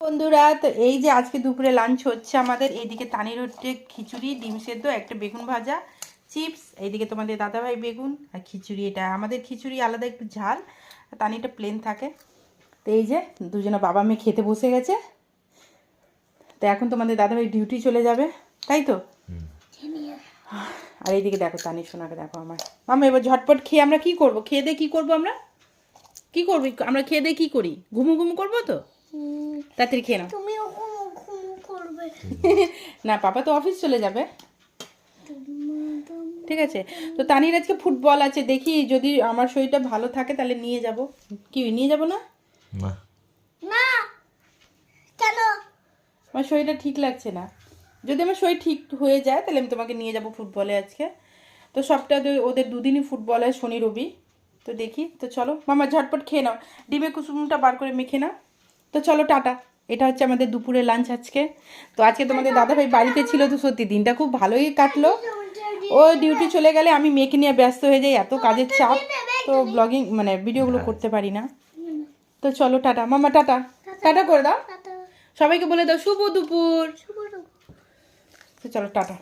বন্ধুরা, তো এই যে আজকে দুপুরে লাঞ্চ হচ্ছে আমাদের। এইদিকে তানির হচ্ছে খিচুড়ি, ডিম সেদ্ধ, একটা বেগুন ভাজা, চিপস। এইদিকে তোমাদের দাদাভাই বেগুন আর খিচুড়ি। এটা আমাদের খিচুড়ি আলাদা একটু ঝাল, আর তানিটা প্লেন থাকে। তো এই যে দুজনে বাবা মেয়ে খেতে বসে গেছে। তো এখন তোমাদের দাদাভাই ডিউটি চলে যাবে, তাই তো? আর এইদিকে দেখো তানি সোনাকে দেখো আমার মামা। এবার ঝটপট খেয়ে আমরা কি করব? খেয়ে দিয়ে কী করবো আমরা? কি করবি আমরা খেয়ে দিয়ে কী করি? ঘুমু ঘুমু করবো তো? তাড়াতাড়ি খেয়ে নাও। তুমিও ঘুম করবে না, পাপা তো অফিস চলে যাবে। ঠিক আছে, তো তানির আজকে ফুটবল আছে, দেখি যদি আমার শরীরটা ভালো থাকে তাহলে নিয়ে যাব। কি নিয়ে যাব না? না কেন? আমার শরীরটা ঠিক লাগছে না। যদি আমার শরীর ঠিক হয়ে যায় তাহলে আমি তোমাকে নিয়ে যাব ফুটবলে আজকে। তো সপ্তাহে ওদের দুদিনই ফুটবল হয়, শনি রবি। তো দেখি, তো চলো মামা ঝটপট খেয়ে নাও, ডিমের কুসুমটা বার করে মেখে নাও। তো চলো টাটা। এটা হচ্ছে আমাদের দুপুরের লাঞ্চ আজকে। তো আজকে তোমাদের দাদাভাই বাড়িতে ছিল, তো সত্যি দিনটা খুব ভালোই কাটলো। ও ডিউটি চলে গেলে আমি মেয়েকে নিয়ে ব্যস্ত হয়ে যাই, এত কাজের চাপ। তো ব্লগিং মানে ভিডিওগুলো করতে পারি না। তো চলো টাটা মামা, টাটা। টাটা করে দাও সবাইকে, বলে দাও শুভ দুপুর। তো চলো টাটা।